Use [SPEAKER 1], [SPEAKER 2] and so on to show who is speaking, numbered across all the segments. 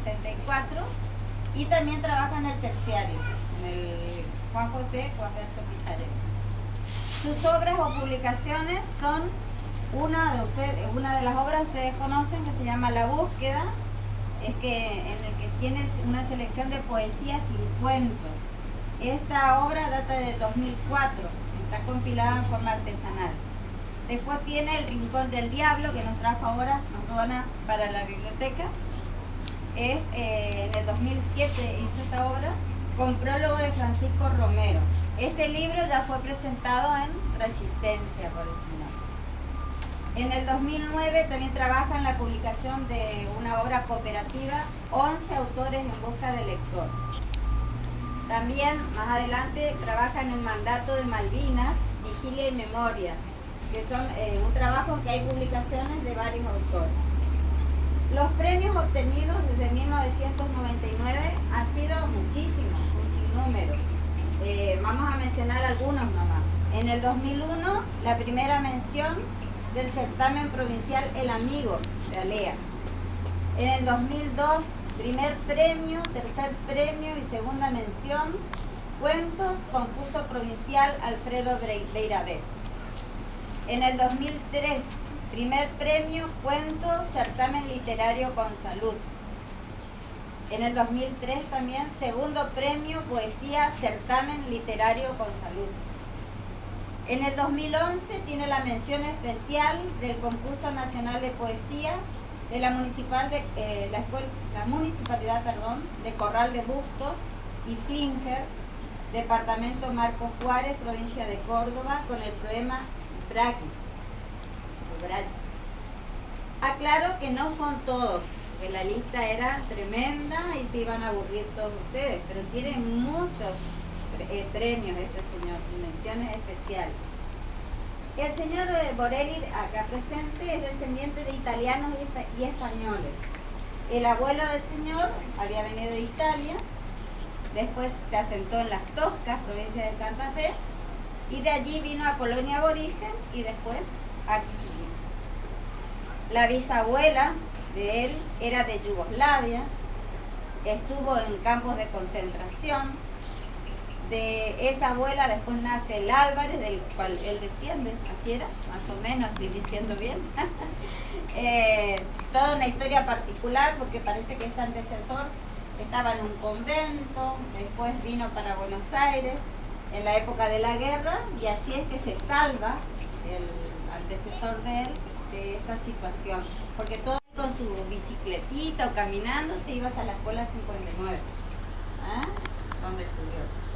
[SPEAKER 1] 64, y también trabaja en el terciario, en el Juan José Guaberto Pizarro. Sus obras o publicaciones son una de las obras que ustedes conocen, que se llama La Búsqueda, en el que tiene una selección de poesías y cuentos. Esta obra data de 2004, está compilada en forma artesanal. Después tiene El Rincón del Diablo, que nos trajo ahora, nos dona para la biblioteca. En el 2007 hizo esta obra, con prólogo de Francisco Romero. Este libro ya fue presentado en Resistencia por el señor. En el 2009 también trabaja en la publicación de una obra cooperativa, 11 autores en busca de lector. También, más adelante, trabaja en El Mandato de Malvinas, Vigilia y Memoria, que son un trabajo en que hay publicaciones de varios autores. Los premios obtenidos desde 1999 han sido muchísimos, un sinnúmero. Vamos a mencionar algunos nomás. En el 2001, la primera mención del certamen provincial El Amigo de Alea. En el 2002, primer premio, tercer premio y segunda mención, cuentos, concurso provincial Alfredo Beirabé. En el 2003, primer premio, cuento, certamen literario con salud. En el 2003 también, segundo premio, poesía, certamen literario con salud. En el 2011 tiene la mención especial del concurso nacional de poesía de la municipalidad de Corral de Bustos y Flinker, departamento Marcos Juárez, provincia de Córdoba, con el poema Braqui. Aclaro que no son todos, que la lista era tremenda y se iban a aburrir todos ustedes, pero tiene muchos premios este señor, menciones especiales. El señor Borelli, acá presente, es descendiente de italianos y españoles. El abuelo del señor había venido de Italia, después se asentó en Las Toscas, provincia de Santa Fe, y de allí vino a Colonia Aborigen y después aquí. La bisabuela de él era de Yugoslavia, estuvo en campos de concentración. De esa abuela después nace el Álvarez, del cual él desciende, así era, más o menos, estoy diciendo bien. Toda una historia particular, porque parece que este antecesor estaba en un convento, después vino para Buenos Aires en la época de la guerra, y así es que se salva el antecesor de él de esta situación, porque todo con su bicicletita o caminando se iba hasta la escuela 59, donde estudió.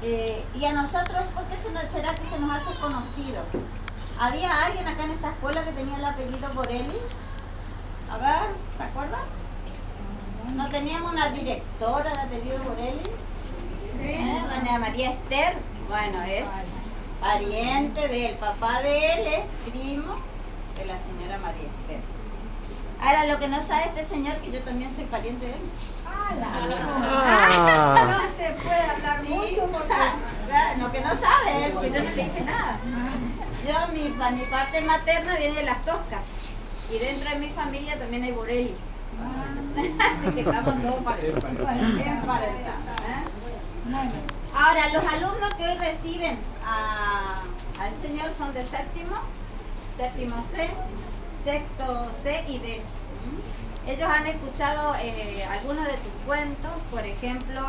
[SPEAKER 1] Y a nosotros, ¿por qué será que se nos hace conocido? ¿Había alguien acá en esta escuela que tenía el apellido Borelli? A ver, ¿se acuerdan? ¿No teníamos una directora de apellido Borelli? Doña María Esther. Bueno, es pariente del papá de él, es primo de la señora María Esther. Ahora, lo que no sabe este señor, que yo también soy pariente de él.
[SPEAKER 2] No se puede hablar mucho porque...
[SPEAKER 1] No, que no sabe él, porque yo no le dije nada. Yo, mi parte materna viene de Las Toscas, y dentro de mi familia también hay Borelli. Así que estamos todos bien parentados. Ahora, los alumnos que hoy reciben al señor son de séptimo C, sexto C y D. Ellos han escuchado algunos de tus cuentos, por ejemplo,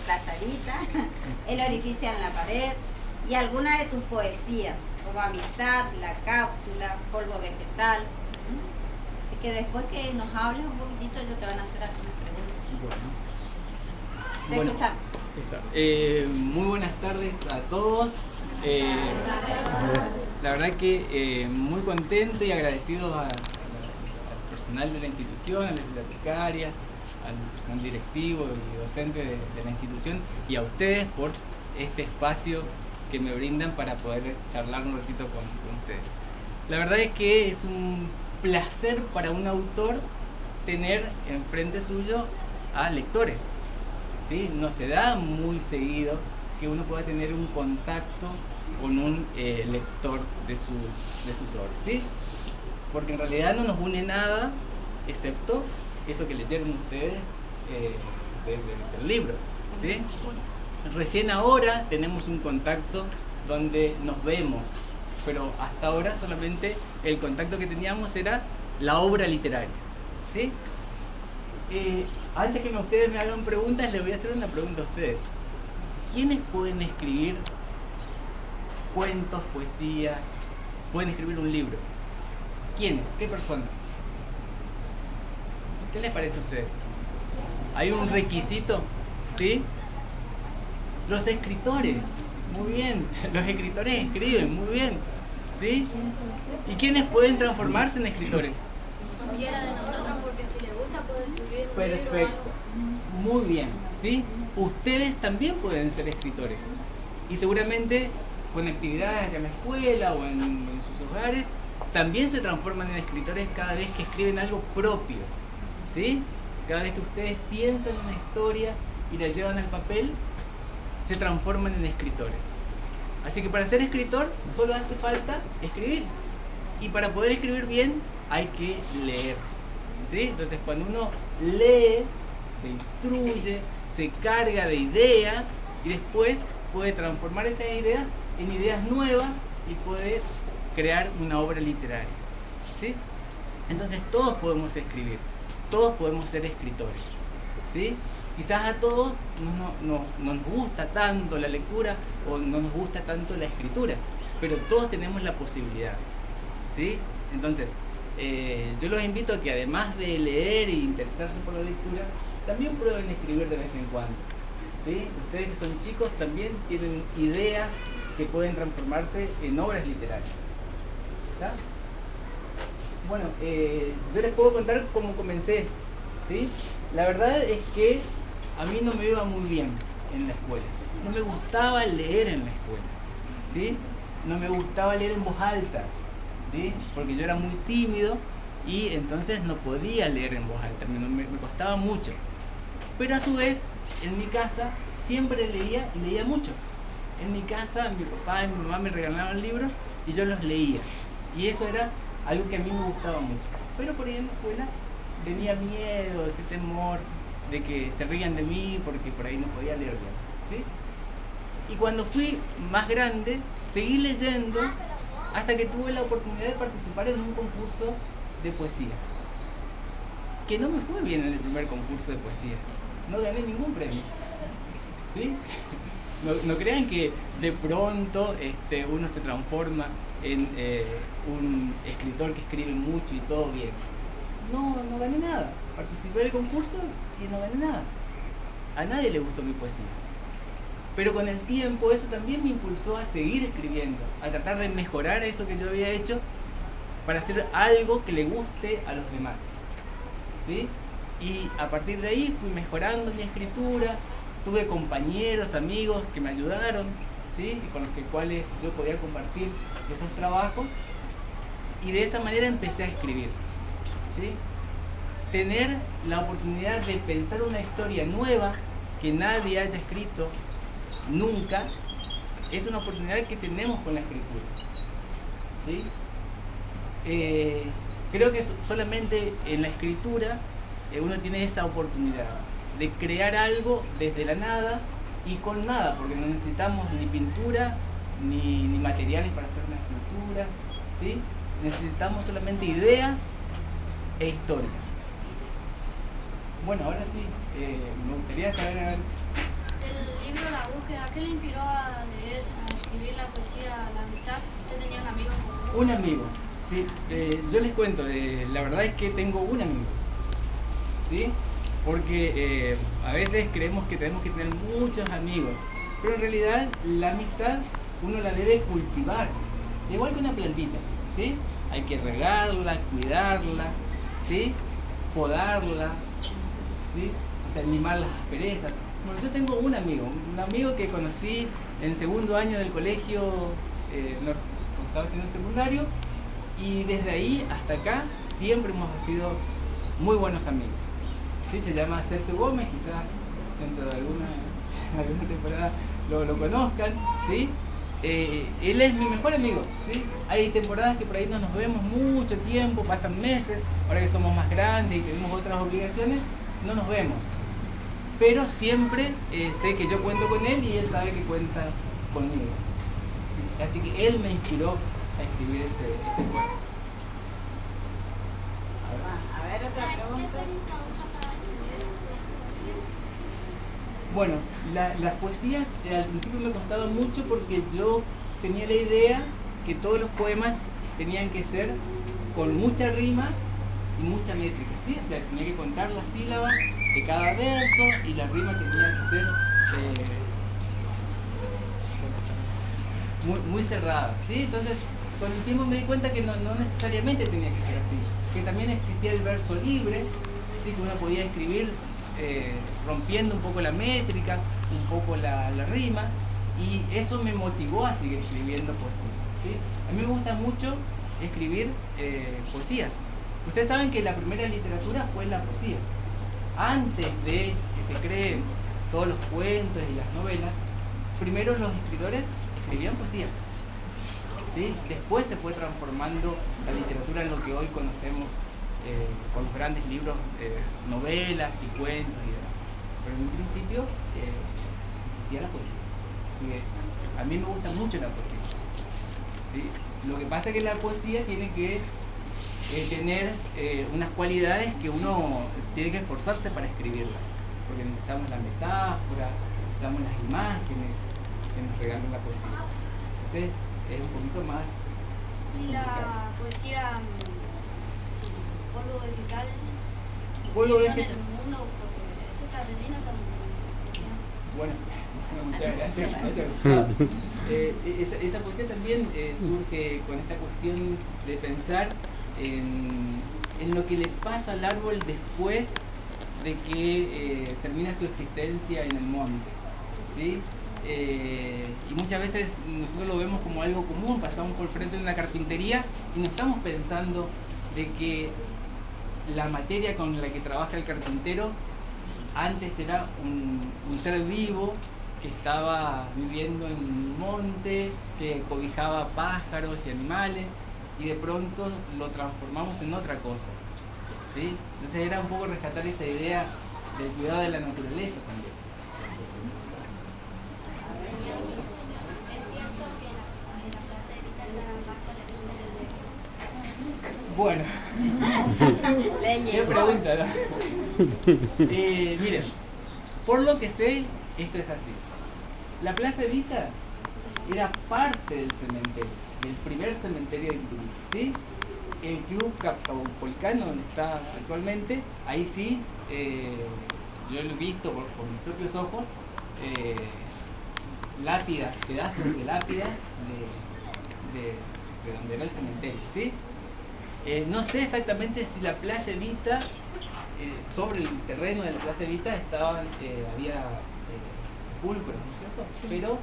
[SPEAKER 1] La Sarita, El orificio en la pared, y algunas de tus poesías, como Amistad, La cápsula, Polvo vegetal. Así que después que nos hables un poquitito, ellos te van a hacer algunas preguntas. Te escuchamos.
[SPEAKER 3] Muy buenas tardes a todos. La verdad que muy contento y agradecido al personal de la institución, a la bibliotecaria, al personal directivo y docente de la institución, y a ustedes por este espacio que me brindan para poder charlar un ratito con ustedes. La verdad es que es un placer para un autor tener enfrente suyo a lectores, ¿sí? No se da muy seguido que uno pueda tener un contacto con un lector de sus obras, ¿sí? Porque en realidad no nos une nada excepto eso que leyeron ustedes del libro, ¿sí? Recién ahora tenemos un contacto donde nos vemos, pero hasta ahora solamente el contacto que teníamos era la obra literaria, ¿sí? Antes que ustedes me hagan preguntas, les voy a hacer una pregunta a ustedes. ¿Quiénes pueden escribir cuentos, poesías, pueden escribir un libro? ¿Quiénes? ¿Qué personas? ¿Qué les parece a ustedes? ¿Hay un requisito? ¿Sí? Los escritores, muy bien. Los escritores escriben, muy bien. ¿Sí? ¿Y quiénes pueden transformarse en escritores?
[SPEAKER 4] Cualquiera de nosotros, porque si le gusta puede escribir un
[SPEAKER 3] Perfecto,
[SPEAKER 4] libro o algo.
[SPEAKER 3] muy bien, ¿sí? Ustedes también pueden ser escritores y seguramente con actividades en la escuela o en sus hogares también se transforman en escritores cada vez que escriben algo propio, ¿sí? Cada vez que ustedes piensan una historia y la llevan al papel, se transforman en escritores. Así que para ser escritor solo hace falta escribir, y para poder escribir bien hay que leer, ¿sí? Entonces cuando uno lee, se instruye, se carga de ideas y después puede transformar esas ideas en ideas nuevas y puede crear una obra literaria, ¿sí? Entonces todos podemos escribir, todos podemos ser escritores, ¿sí? Quizás a todos no nos gusta tanto la lectura o no nos gusta tanto la escritura, pero todos tenemos la posibilidad, ¿sí? Entonces, yo los invito a que además de leer e interesarse por la lectura, también prueben escribir de vez en cuando, ¿sí? Ustedes que son chicos también tienen ideas que pueden transformarse en obras literarias, ¿está? Bueno, yo les puedo contar cómo comencé, ¿sí? La verdad es que a mí no me iba muy bien en la escuela, no me gustaba leer en la escuela, ¿sí? No me gustaba leer en voz alta, ¿sí? Porque yo era muy tímido y entonces no podía leer en voz alta, me costaba mucho. Pero a su vez, en mi casa siempre leía y leía mucho. En mi casa mi papá y mi mamá me regalaban libros y yo los leía. Y eso era algo que a mí me gustaba mucho. Pero por ahí en la escuela tenía miedo, ese temor de que se rían de mí porque por ahí no podía leer bien, ¿sí? Y cuando fui más grande, seguí leyendo hasta que tuve la oportunidad de participar en un concurso de poesía, que no me fue bien en el primer concurso de poesía, no gané ningún premio, ¿sí? No crean que de pronto uno se transforma en un escritor que escribe mucho y todo bien. No gané nada, participé del concurso y no gané nada, a nadie le gustó mi poesía. Pero con el tiempo eso también me impulsó a seguir escribiendo, a tratar de mejorar eso que yo había hecho para hacer algo que le guste a los demás, ¿sí? Y a partir de ahí fui mejorando mi escritura, tuve compañeros, amigos que me ayudaron, ¿sí? Y con los cuales yo podía compartir esos trabajos, y de esa manera empecé a escribir, ¿sí? Tener la oportunidad de pensar una historia nueva que nadie haya escrito nunca, es una oportunidad que tenemos con la escritura, ¿sí? Creo que solamente en la escritura uno tiene esa oportunidad de crear algo desde la nada y con nada, porque no necesitamos ni pintura ni materiales para hacer una escultura, ¿sí? Necesitamos solamente ideas e historias. Bueno, ahora sí, me gustaría saber...
[SPEAKER 4] El libro La Búsqueda, ¿qué le inspiró a leer, a escribir la poesía La Amistad? ¿Usted tenía un amigo?
[SPEAKER 3] Un amigo, sí. Yo les cuento, la verdad es que tengo un amigo, ¿sí? Porque a veces creemos que tenemos que tener muchos amigos, pero en realidad la amistad uno la debe cultivar, igual que una plantita, ¿sí? Hay que regarla, cuidarla, ¿sí? Podarla, ¿sí? O sea, limar las asperezas. Bueno, yo tengo un amigo que conocí en segundo año del colegio, cuando estaba haciendo el secundario, y desde ahí hasta acá siempre hemos sido muy buenos amigos, ¿sí? Se llama Sergio Gómez, quizás dentro de alguna temporada lo conozcan, ¿sí? él es mi mejor amigo, ¿sí? Hay temporadas que por ahí no nos vemos mucho tiempo, pasan meses, ahora que somos más grandes y tenemos otras obligaciones, no nos vemos. Pero siempre sé que yo cuento con él y él sabe que cuenta conmigo. ¿Sí? Así que él me inspiró a escribir ese cuento.
[SPEAKER 1] A ver, otra pregunta.
[SPEAKER 3] Bueno, las poesías al principio me costaba mucho porque yo tenía la idea que todos los poemas tenían que ser con mucha rima y mucha métrica, ¿sí? O sea, tenía que contar las sílabas de cada verso y la rima tenía que ser muy cerrada, ¿sí? Entonces, con el tiempo me di cuenta que no necesariamente tenía que ser así, que también existía el verso libre, ¿sí? Que uno podía escribir rompiendo un poco la métrica, un poco la rima, y eso me motivó a seguir escribiendo poesía, ¿sí? A mí me gusta mucho escribir poesías. Ustedes saben que la primera literatura fue la poesía. Antes de que se creen todos los cuentos y las novelas, primero los escritores escribían poesía, ¿sí? Después se fue transformando la literatura en lo que hoy conocemos con los grandes libros, novelas y cuentos y demás. Pero en un principio existía la poesía. Así que a mí me gusta mucho la poesía, ¿sí? Lo que pasa es que la poesía tiene que tener unas cualidades que uno tiene que esforzarse para escribirlas, porque necesitamos la metáfora, necesitamos las imágenes que nos regalan la poesía. Entonces es un poquito más
[SPEAKER 4] Y la
[SPEAKER 3] complicado.
[SPEAKER 4] poesía polvo vegetal,
[SPEAKER 3] Polvo
[SPEAKER 4] en
[SPEAKER 3] vegetal.
[SPEAKER 4] el mundo, porque eso está de linda esa poesía.
[SPEAKER 3] Bueno, muchas gracias. Esa poesía también surge con esta cuestión de pensar en lo que le pasa al árbol después de que termina su existencia en el monte, ¿sí? Y muchas veces nosotros lo vemos como algo común, pasamos por frente de una carpintería y no estamos pensando de que la materia con la que trabaja el carpintero antes era un ser vivo que estaba viviendo en un monte, que cobijaba pájaros y animales, y de pronto lo transformamos en otra cosa, ¿sí? Entonces era un poco rescatar esa idea del cuidado de la naturaleza también. Bueno, qué pregunta, ¿no? Miren, por lo que sé, esto es así. La Plaza Evita era parte del cementerio, del primer cementerio de Turín, ¿sí? El club caupolicano donde está actualmente, ahí sí, yo lo he visto por mis propios ojos, lápidas, pedazos de lápidas de donde era el cementerio, ¿sí? No sé exactamente si la Plaza Evita, sobre el terreno de la Plaza Evita había sepulcros, ¿no es cierto? Pero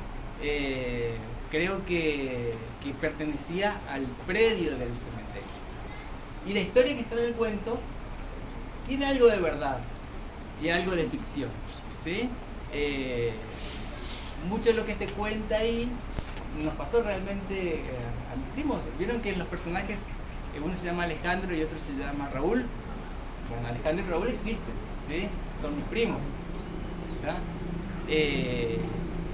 [SPEAKER 3] creo que pertenecía al predio del cementerio. Y la historia que está en el cuento tiene algo de verdad y algo de ficción, ¿sí? Mucho de lo que se cuenta ahí nos pasó realmente a mis primos. Vieron que los personajes, uno se llama Alejandro y otro se llama Raúl. Bueno, Alejandro y Raúl existen, ¿sí? Son mis primos, ¿verdad?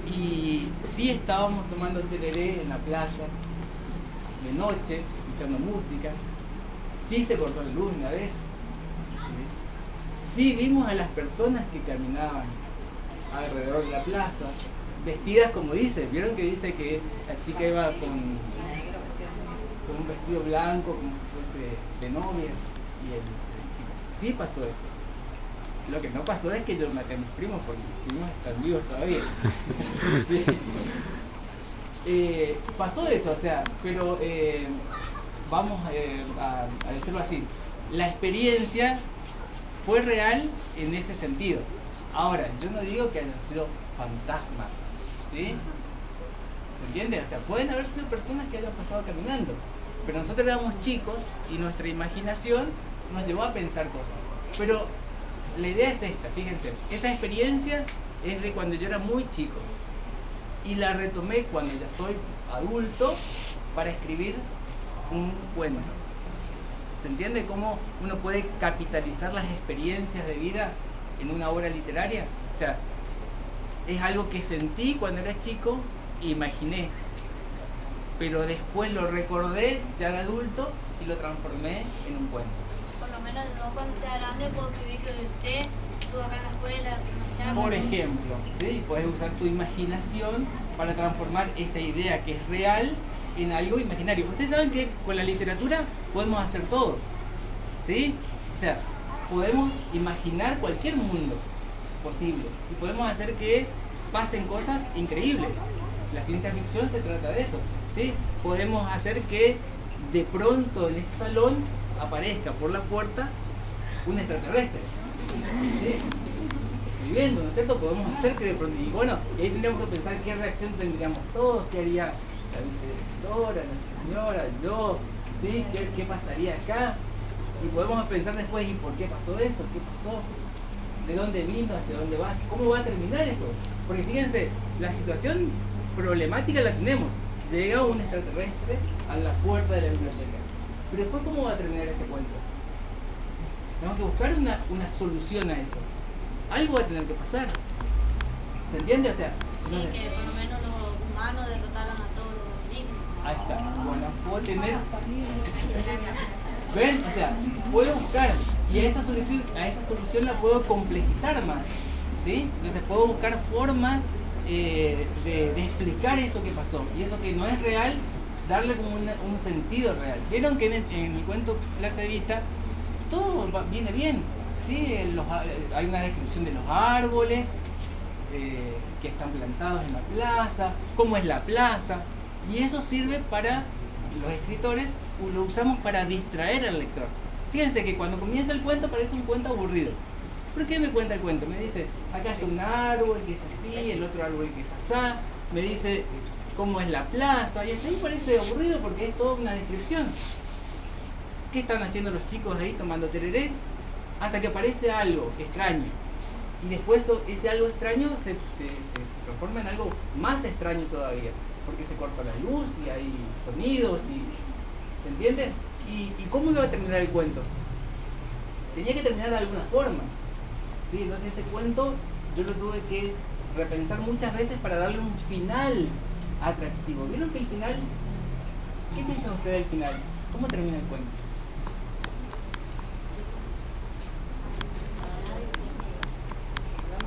[SPEAKER 3] Y sí estábamos tomando tereré en la playa de noche, escuchando música. Sí se cortó la luz una vez, ¿sí? Sí vimos a las personas que caminaban alrededor de la plaza, vestidas como dice. Vieron que dice que la chica iba con un vestido blanco como si fuese de novia, y el chico. Sí pasó eso. Lo que no pasó es que yo maté a mis primos, porque mis primos están vivos todavía. Sí. Pasó eso, o sea, pero vamos a decirlo así, la experiencia fue real en ese sentido. Ahora, yo no digo que hayan sido fantasmas, ¿sí? ¿Se entiende? O sea, pueden haber sido personas que hayan pasado caminando, pero nosotros éramos chicos y nuestra imaginación nos llevó a pensar cosas. Pero la idea es esta, fíjense, esta experiencia es de cuando yo era muy chico, y la retomé cuando ya soy adulto para escribir un cuento. ¿Se entiende cómo uno puede capitalizar las experiencias de vida en una obra literaria? O sea, es algo que sentí cuando era chico e imaginé, pero después lo recordé ya de adulto y lo transformé en un cuento.
[SPEAKER 4] Por lo menos no cuando sea grande puedo escribir que usted estuvo acá en la escuela, una charla.
[SPEAKER 3] Por ejemplo, ¿sí? Puedes usar tu imaginación para transformar esta idea que es real en algo imaginario. Ustedes saben que con la literatura podemos hacer todo, ¿sí? O sea, podemos imaginar cualquier mundo posible y podemos hacer que pasen cosas increíbles. La ciencia ficción se trata de eso, ¿sí? Podemos hacer que de pronto en este salón aparezca por la puerta un extraterrestre, ¿sí? Viviendo, ¿no es cierto? Podemos hacer que de pronto, y bueno, y ahí tendríamos que pensar qué reacción tendríamos todos, qué haría la vicedirectora, la señora, yo, ¿sí? ¿Qué pasaría acá? Y podemos pensar después, ¿y por qué pasó eso? ¿Qué pasó? ¿De dónde vino? ¿Hacia dónde va? ¿Cómo va a terminar eso? Porque fíjense, la situación problemática la tenemos. Llega un extraterrestre a la puerta de la biblioteca. Pero después, ¿cómo va a terminar ese cuento? Tenemos que buscar una solución a eso. Algo va a tener que pasar. ¿Se entiende? O sea,
[SPEAKER 4] Sí, que por lo menos los humanos derrotaron a todos los dignos.
[SPEAKER 3] ahí está. Bueno, puedo tener... ¿Ven? O sea, puedo buscar. Y a esa solución la puedo complejizar más. ¿Sí? Entonces puedo buscar formas de explicar eso que pasó. Y eso que no es real, darle como un sentido real. Vieron que en el cuento Plaza de Vista todo viene bien, ¿sí? Hay una descripción de los árboles que están plantados en la plaza, cómo es la plaza, y eso sirve para los escritores, lo usamos para distraer al lector. Fíjense que cuando comienza el cuento parece un cuento aburrido. ¿Por qué me cuenta el cuento? Me dice, acá está un árbol que es así, el otro árbol que es asá, me dice cómo es la plaza, y hasta ahí parece aburrido porque es toda una descripción. ¿Qué están haciendo los chicos ahí tomando tereré? Hasta que aparece algo extraño. Y después ese algo extraño se transforma en algo más extraño todavía. Porque se corta la luz y hay sonidos y... ¿Se entiende? ¿Y cómo iba a terminar el cuento? Tenía que terminar de alguna forma. ¿Sí? Entonces ese cuento yo lo tuve que repensar muchas veces para darle un final atractivo. ¿Vieron que el final? ¿Qué piensan ustedes del final? ¿Cómo termina el cuento?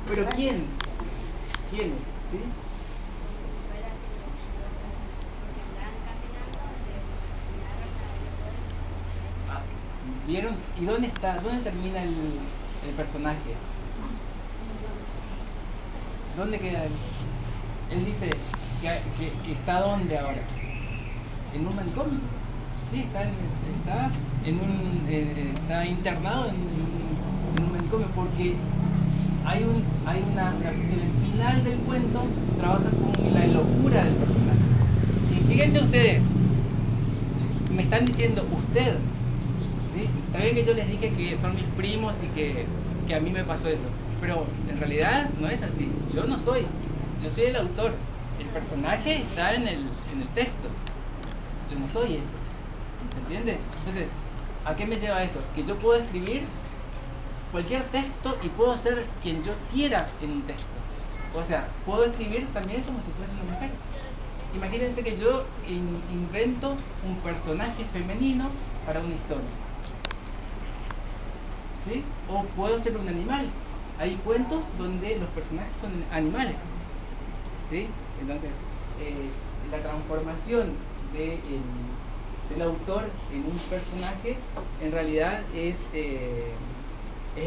[SPEAKER 3] ¿Pero quién? ¿Quiénes? ¿Sí? ¿Vieron? ¿Y dónde está? ¿Dónde termina el personaje? ¿Dónde queda él? Él dice que está ¿dónde ahora? ¿En un manicomio? Sí, está internado en un manicomio porque en el final del cuento trabaja con la locura del personaje. Y fíjense ustedes, me están diciendo usted, ¿sí? Está bien que yo les dije que son mis primos y que a mí me pasó eso, pero en realidad no es así. Yo no soy, yo soy el autor. El personaje está en el texto. Yo no soy eso. ¿Se entiende? Entonces, ¿a qué me lleva eso? Que yo puedo escribir cualquier texto y puedo ser quien yo quiera en un texto. O sea, puedo escribir también como si fuese una mujer. Imagínense que yo invento un personaje femenino para una historia. ¿Sí? O puedo ser un animal. Hay cuentos donde los personajes son animales. ¿Sí? Entonces, la transformación del autor en un personaje en realidad es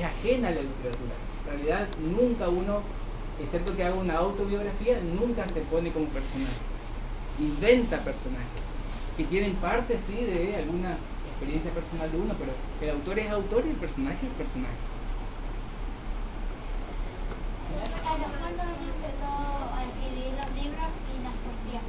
[SPEAKER 3] ajena a la literatura. En realidad nunca uno, excepto que haga una autobiografía, nunca se pone como personaje. Inventa personajes que tienen parte sí de alguna experiencia personal de uno, pero el autor es autor y el personaje es personaje.
[SPEAKER 4] ¿Cuándo empezó a escribir los libros y las poesías?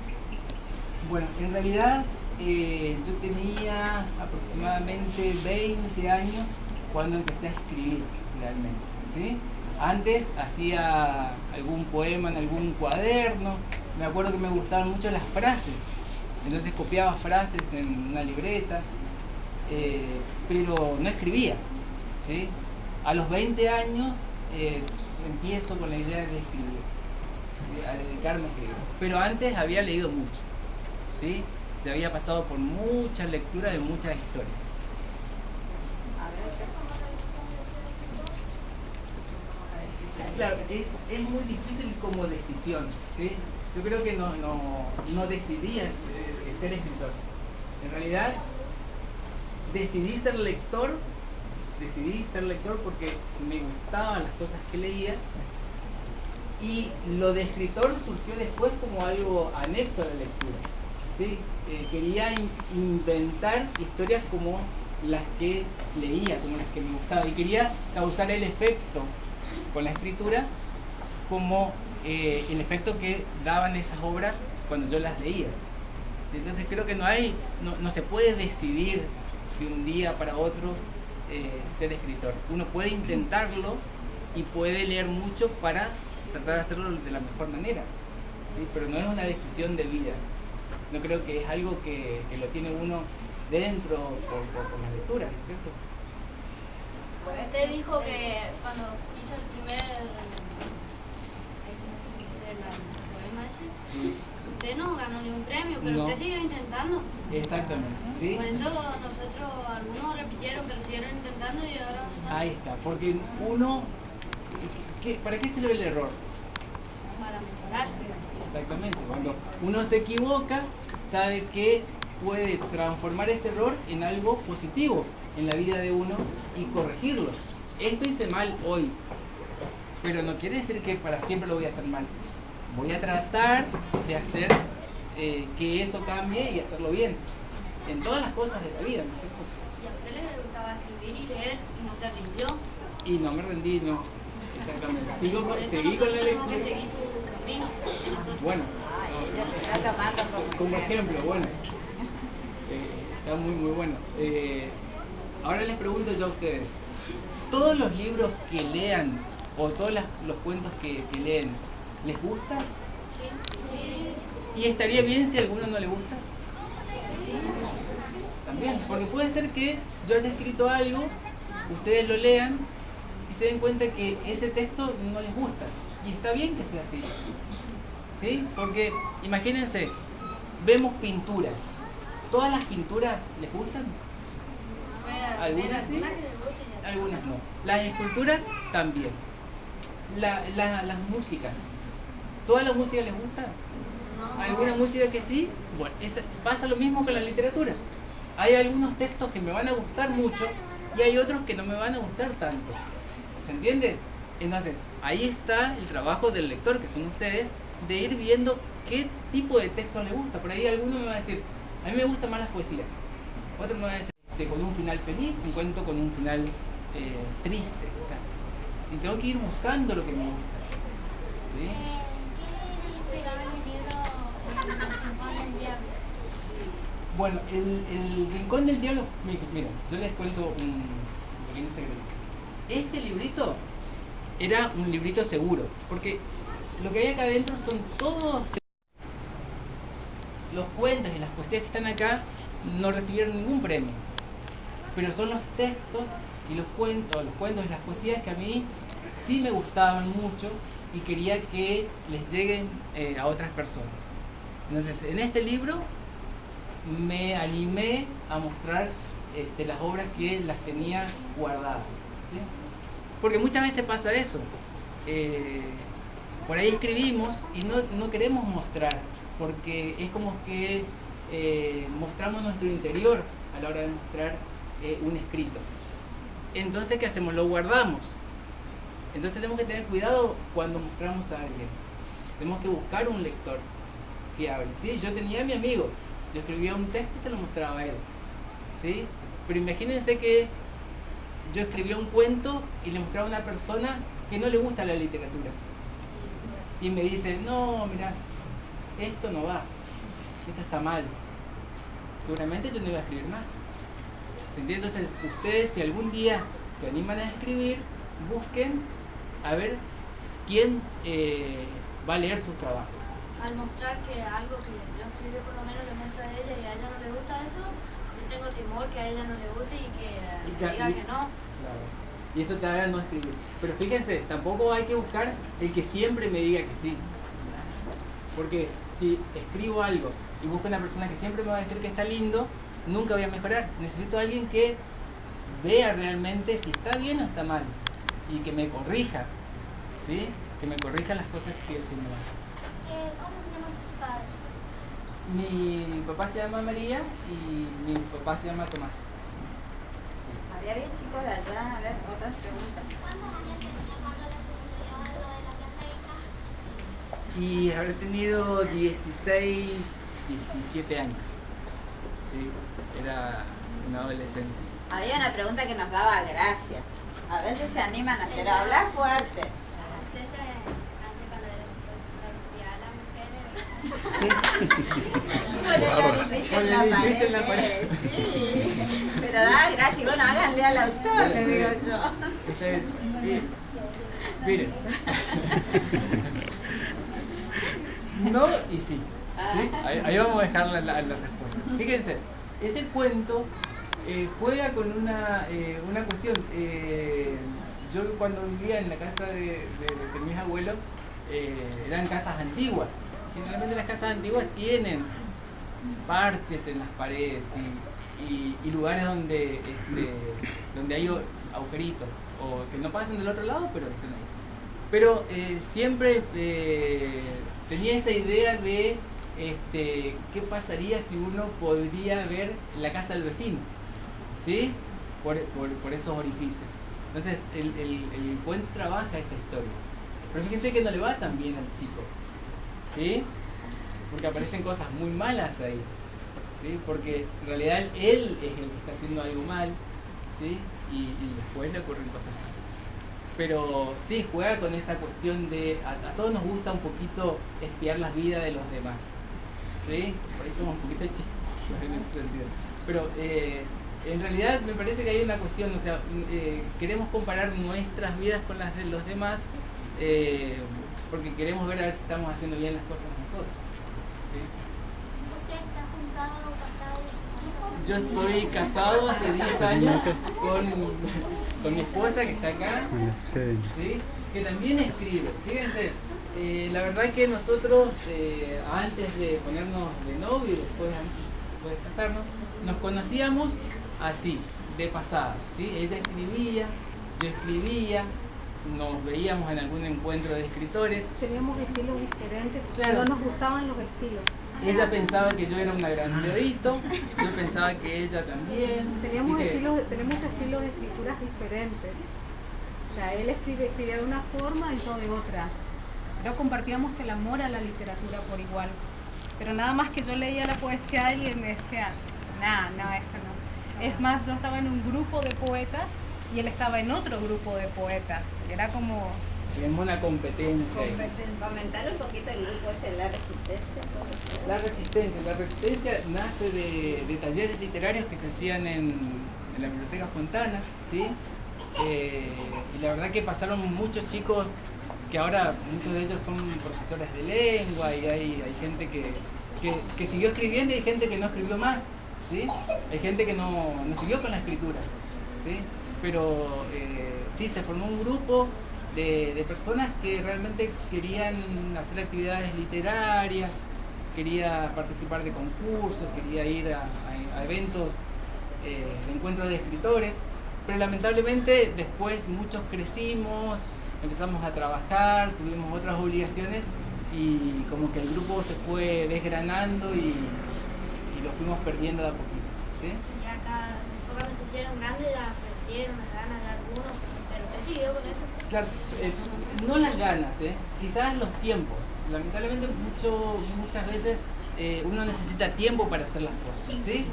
[SPEAKER 3] Bueno, en realidad yo tenía aproximadamente 20 años cuando empecé a escribir realmente, ¿sí? Antes hacía algún poema en algún cuaderno, me acuerdo que me gustaban mucho las frases, entonces copiaba frases en una libreta, pero no escribía, ¿sí? A los 20 años empiezo con la idea de escribir, ¿sí? A dedicarme a escribir, pero antes había leído mucho, ¿sí? Se había pasado por mucha lectura de muchas historias. Claro, es muy difícil como decisión, ¿sí? Yo creo que no decidí ser escritor. En realidad, decidí ser lector porque me gustaban las cosas que leía, y lo de escritor surgió después como algo anexo a la lectura, ¿sí? Quería inventar historias como las que leía, como las que me gustaban, y quería causar el efecto con la escritura como el efecto que daban esas obras cuando yo las leía, ¿sí? Entonces creo que no se puede decidir de un día para otro ser escritor. Uno puede intentarlo y puede leer mucho para tratar de hacerlo de la mejor manera, ¿sí? Pero no es una decisión de vida. No creo que es algo que lo tiene uno dentro por la lectura, ¿cierto?
[SPEAKER 4] Usted dijo que cuando hizo el primer poema ese,
[SPEAKER 3] Sí.
[SPEAKER 4] usted no ganó ningún premio, pero
[SPEAKER 3] No.
[SPEAKER 4] usted siguió intentando.
[SPEAKER 3] Exactamente, ¿sí?
[SPEAKER 4] Por eso nosotros, algunos repitieron, pero siguieron intentando y ahora...
[SPEAKER 3] Ahí está, porque uno... ¿Para qué sirve el error?
[SPEAKER 4] Para mejorar.
[SPEAKER 3] Exactamente, cuando uno se equivoca, sabe que puede transformar ese error en algo positivo en la vida de uno y corregirlo. Esto hice mal hoy, pero no quiere decir que para siempre lo voy a hacer mal. Voy a tratar de hacer que eso cambie y hacerlo bien en todas las cosas de la vida, ¿no es cierto?
[SPEAKER 4] ¿Y a usted le gustaba escribir y leer y no se rindió?
[SPEAKER 3] Y no me rendí, no. Exactamente.
[SPEAKER 4] Por eso
[SPEAKER 3] Seguí con la
[SPEAKER 4] nosotros tenemos que
[SPEAKER 3] lectura.
[SPEAKER 4] seguir su camino. Nosotros.
[SPEAKER 3] Bueno,
[SPEAKER 1] Ella te está tomando
[SPEAKER 3] como ejemplo, bueno, está muy bueno. Ahora les pregunto yo a ustedes, ¿todos los libros que lean o todos los cuentos que leen, les gusta? ¿Y estaría bien si a alguno no le gusta? También, porque puede ser que yo haya escrito algo, ustedes lo lean y se den cuenta que ese texto no les gusta, y está bien que sea así, ¿sí? Porque imagínense, vemos pinturas, ¿todas las pinturas les gustan? Algunas sí, algunas no. Las esculturas también. Las músicas, ¿toda la música les gusta? ¿Alguna música que sí? Bueno, pasa lo mismo con la literatura. Hay algunos textos que me van a gustar mucho y hay otros que no me van a gustar tanto. ¿Se entiende? Entonces, ahí está el trabajo del lector, que son ustedes, de ir viendo qué tipo de texto le gusta. Por ahí alguno me va a decir, a mí me gustan más las poesías. Otro me va a decir, con un final feliz, un cuento con un final triste. O sea, y tengo que ir buscando lo que me gusta, ¿sí? Bueno, el Rincón del Diablo, miren, yo les cuento un pequeño secreto. Este librito era un librito seguro, porque lo que hay acá adentro son todos los cuentos y las poesías que están acá, no recibieron ningún premio, pero son los textos y los cuentos y las poesías que a mí sí me gustaban mucho y quería que les lleguen a otras personas. Entonces, en este libro me animé a mostrar las obras que las tenía guardadas, ¿sí? Porque muchas veces pasa eso, por ahí escribimos y no queremos mostrar, porque es como que mostramos nuestro interior a la hora de mostrar un escrito. Entonces, ¿qué hacemos? Lo guardamos. Entonces tenemos que tener cuidado cuando mostramos a alguien. Tenemos que buscar un lector que hable, ¿sí? Yo tenía a mi amigo, yo escribía un texto y se lo mostraba a él, ¿sí? Pero imagínense que yo escribía un cuento y le mostraba a una persona que no le gusta la literatura y me dice, no, mira, esto no va, esto está mal, seguramente yo no iba a escribir más. Entonces, ustedes, si algún día se animan a escribir, busquen a ver quién va a leer sus trabajos.
[SPEAKER 4] al mostrar que algo que yo escribí por lo menos le muestra a ella y a ella no le gusta eso, yo tengo temor que a ella no le guste y que diga que no.
[SPEAKER 3] Claro. Y eso te haga no escribir. Pero fíjense, tampoco hay que buscar el que siempre me diga que sí. Porque si escribo algo y busco una persona que siempre me va a decir que está lindo, nunca voy a mejorar. Necesito a alguien que vea realmente si está bien o está mal y que me corrija, ¿sí? Que me corrija las cosas que estoy haciendo mal.
[SPEAKER 4] ¿Cómo se llama tu padre?
[SPEAKER 3] Mi papá se llama María y mi papá se llama Tomás.
[SPEAKER 1] Había bien chicos de allá, a ver, otras preguntas.
[SPEAKER 4] ¿Cuántos años tenía cuando le sucedió lo de la América?
[SPEAKER 3] Y habré tenido 16, 17 años. Sí, era un adolescente.
[SPEAKER 1] Había una pregunta que nos daba gracia. A ver si se animan a hacer. Hablar fuerte. Con el orificio en la pared. Sí. Pero da gracia. Bueno, háganle al autor, le digo yo.
[SPEAKER 3] Miren. No y sí. ¿Sí? Ahí vamos a dejar la respuesta. Fíjense, ese cuento juega con una cuestión. Yo cuando vivía en la casa de mis abuelos, eran casas antiguas. Generalmente las casas antiguas tienen parches en las paredes y lugares donde hay agujeritos o que no pasan del otro lado, pero están ahí. Pero siempre tenía esa idea de qué pasaría si uno podría ver la casa del vecino, ¿sí? Por esos orificios. Entonces el cuento trabaja esa historia. Pero fíjense que no le va tan bien al chico, ¿sí? Porque aparecen cosas muy malas ahí, ¿sí? Porque en realidad él es el que está haciendo algo mal, ¿sí? Y después le ocurren cosas malas. Pero sí, juega con esa cuestión de a todos nos gusta un poquito espiar las vidas de los demás, ¿sí? Por ahí somos un poquito chismosos en ese sentido. Pero en realidad me parece que hay una cuestión, o sea, queremos comparar nuestras vidas con las de los demás, porque queremos ver a ver si estamos haciendo bien las cosas nosotros, ¿sí?
[SPEAKER 4] ¿Usted está juntado o casado?
[SPEAKER 3] Yo estoy casado hace 10 años con mi esposa que está acá, ¿sí? Que también escribe. Fíjense, la verdad es que nosotros antes de ponernos de novio y después de casarnos, nos conocíamos así, de pasada, ¿sí? Ella escribía, yo escribía, nos veíamos en algún encuentro de escritores.
[SPEAKER 2] Teníamos estilos diferentes,
[SPEAKER 3] Claro.
[SPEAKER 2] no nos gustaban los estilos.
[SPEAKER 3] Ella pensaba que yo era un grandeadito, yo pensaba que ella también.
[SPEAKER 2] Tenemos
[SPEAKER 3] Así que-
[SPEAKER 2] estilos de escrituras diferentes. O sea, él escribía de una forma y yo de otra. Pero compartíamos el amor a la literatura por igual. Pero nada más que yo leía la poesía de él y él me decía, no, esto no. Es más, yo estaba en un grupo de poetas y él estaba en otro grupo de poetas. Era como...
[SPEAKER 3] Tenemos una competencia ahí.
[SPEAKER 1] Comentar un poquito el grupo ese, la resistencia.
[SPEAKER 3] La resistencia nace de talleres literarios que se hacían en la Biblioteca Fontana, ¿sí? Y la verdad que pasaron muchos chicos que ahora muchos de ellos son profesores de lengua y hay gente que siguió escribiendo y hay gente que no escribió más, ¿sí? Hay gente que no siguió con la escritura, ¿sí? Pero sí, se formó un grupo de personas que realmente querían hacer actividades literarias, quería participar de concursos, quería ir a eventos de encuentros de escritores, pero lamentablemente después muchos crecimos, empezamos a trabajar, tuvimos otras obligaciones y como que el grupo se fue desgranando y lo fuimos perdiendo de a poquito, ¿sí?
[SPEAKER 4] Y acá, después cuando se hicieron grandes, ya perdieron las ganas de algunos, pero usted siguió con eso.
[SPEAKER 3] Claro, no las ganas, quizás los tiempos. Lamentablemente muchas veces uno necesita tiempo para hacer las cosas, ¿sí?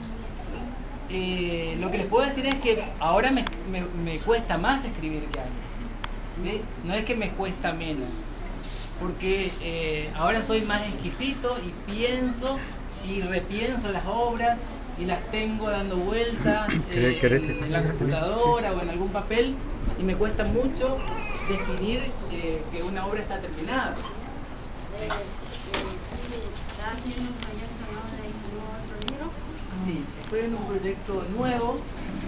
[SPEAKER 3] Lo que les puedo decir es que ahora me cuesta más escribir que antes, ¿sí? No es que me cuesta menos, porque ahora soy más exquisito y pienso y repienso las obras y las tengo dando vueltas en la computadora o en algún papel y me cuesta mucho definir que una obra está terminada.
[SPEAKER 4] ¿Está haciendo un proyecto ahora y nuevo otro libro?
[SPEAKER 3] Sí, estoy en un proyecto nuevo.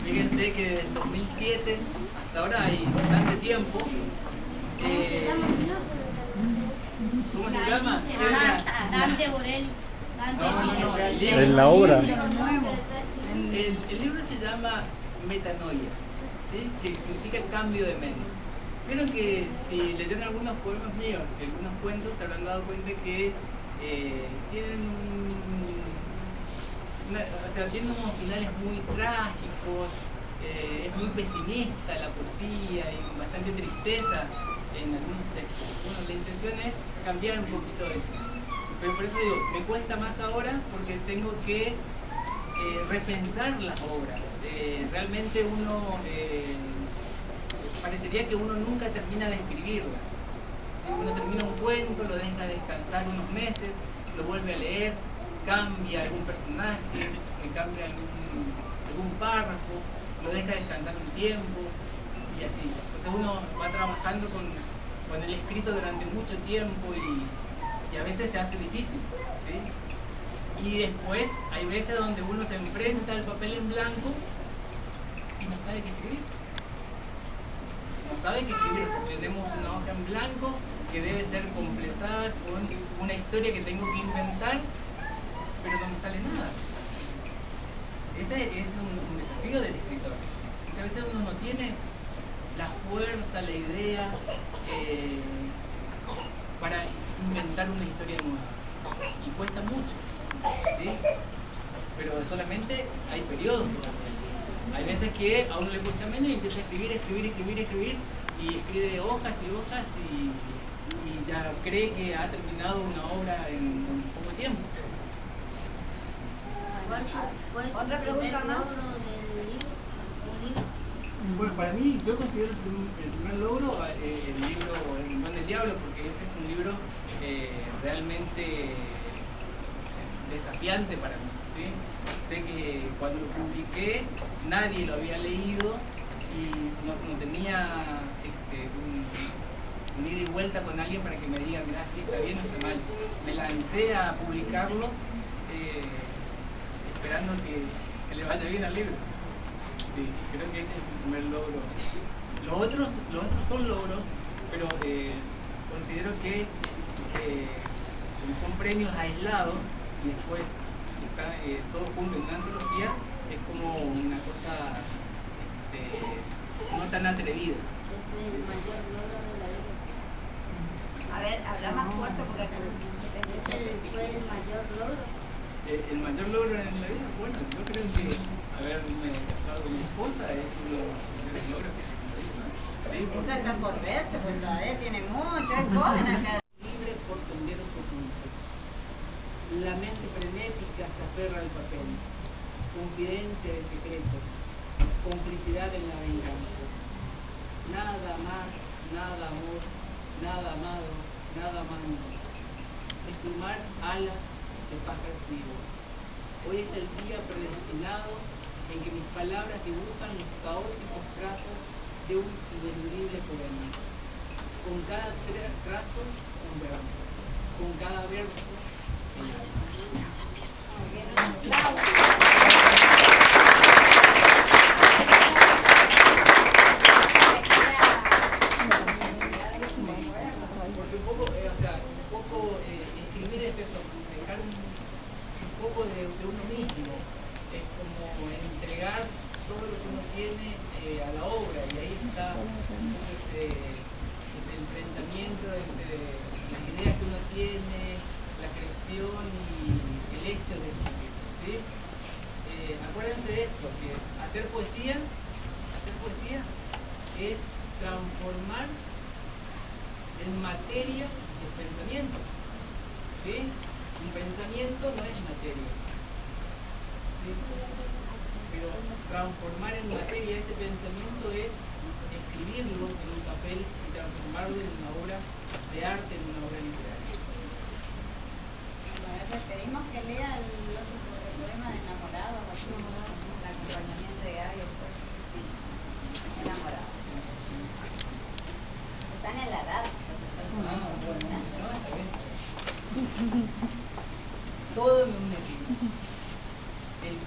[SPEAKER 3] Fíjense que desde el 2007 hasta ahora hay bastante tiempo. ¿Cómo se llama?
[SPEAKER 4] Dante Borelli.
[SPEAKER 3] No,
[SPEAKER 5] En la obra.
[SPEAKER 3] El libro se llama Metanoia, ¿sí? Que significa cambio de mente. Vieron que si leyeron algunos poemas míos, algunos cuentos, se habrán dado cuenta que tienen tienen unos finales muy trágicos, es muy pesimista la poesía y con bastante tristeza en algunos textos. Bueno, la intención es cambiar un poquito eso. Pero por eso digo, me cuesta más ahora porque tengo que repensar las obras. Realmente uno parecería que uno nunca termina de escribirlas. Uno termina un cuento, lo deja descansar unos meses, lo vuelve a leer, cambia algún personaje, cambia algún párrafo, lo deja descansar un tiempo y así. Entonces uno va trabajando con el escrito durante mucho tiempo y a veces se hace difícil, ¿sí? Y después hay veces donde uno se enfrenta al papel en blanco y no sabe qué escribir. No sabe qué escribir. Tenemos una hoja en blanco que debe ser completada con una historia que tengo que inventar, pero no me sale nada. Ese es un desafío del escritor. Muchas veces uno no tiene la fuerza, la idea para inventar una historia nueva. Y cuesta mucho, ¿sí? Pero solamente hay periodos que pasan así. Hay veces que a uno le cuesta menos y empieza a escribir y escribe hojas y hojas y ya cree que ha terminado una obra en poco tiempo.
[SPEAKER 1] Otra pregunta más.
[SPEAKER 3] Bueno, para mí, yo considero el primer logro el libro El Rincón del Diablo, porque ese es un libro realmente desafiante para mí, ¿sí? Sé que cuando lo publiqué nadie lo había leído y no tenía un ida y vuelta con alguien para que me diga, mirá, si está bien o está mal. Me lancé a publicarlo esperando que le vaya bien al libro. Sí, creo que ese es el primer logro. Los otros son logros, pero considero que son premios aislados y después está todo junto en una antología, es como una cosa no tan atrevida.
[SPEAKER 4] Es el mayor logro de la vida.
[SPEAKER 1] A ver, habla más fuerte porque
[SPEAKER 4] Fue el mayor logro.
[SPEAKER 3] El mayor logro en la vida, bueno, yo creo que haberme casado con mi esposa es uno de los logros que tengo en la vida. Sí,
[SPEAKER 1] esa está por verse, pues todavía tiene mucho, es joven acá.
[SPEAKER 6] Libre por senderos ocultos. La mente frenética se aferra al papel. Confidencia de secretos. Complicidad en la venganza. Nada más, nada amor, nada amado, nada amante. Esplumar alas de pájaros vivos. Hoy es el día predestinado en que mis palabras dibujan los caóticos trazos de un ineludible poema. Con cada trazo, un verso. Con cada verso, el
[SPEAKER 3] porque un poco, escribir es eso, dejar un poco de uno mismo, es como entregar todo lo que uno tiene a la obra, y ahí está ese enfrentamiento entre las ideas que uno tiene, la creación y el hecho de escribir, ¿sí? Acuérdense de esto, que hacer poesía es transformar en materia los pensamientos, ¿sí? Un pensamiento no es materia, ¿sí? Pero transformar en materia ese pensamiento es escribirlo en un papel y transformarlo en una obra de arte, en una obra literaria.
[SPEAKER 1] Bueno, les pedimos que lea el poema de Enamorado, el acompañamiento de Gaby después. Enamorado. Están en la edad.
[SPEAKER 3] Ah, bueno, no, está bien.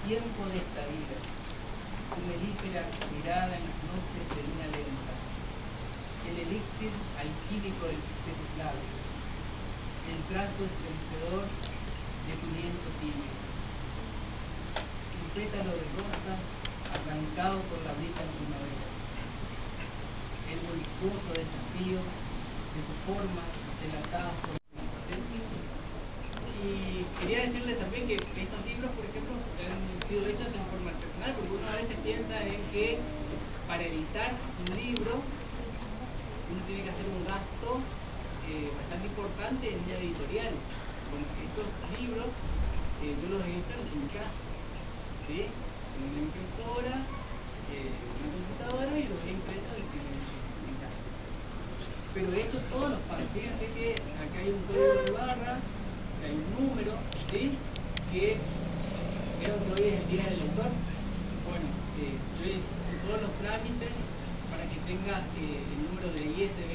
[SPEAKER 6] tiempo de esta vida, tu melífera mirada en las noches de luna lenta, el elixir alquímico de tus labios, el trazo estremecedor de tu lienzo tibio, un pétalo de rosa arrancado por la brisa en primavera, el voluptuoso desafío de tu forma delatada por
[SPEAKER 3] Y quería decirle también que estos libros, por ejemplo, han sido hechos en forma artesanal, porque uno a veces piensa en que para editar un libro uno tiene que hacer un gasto bastante importante en una editorial. Bueno, estos libros yo los he hecho en mi casa, ¿sí? En una impresora, una computadora, y los he impreso en casa. Pero he hecho todos los pasos. Fíjense que acá hay un código de barra, hay un número, ¿sí? Que creo que hoy es el día del lector. Bueno, yo hice todos los trámites para que tenga el número de ISBN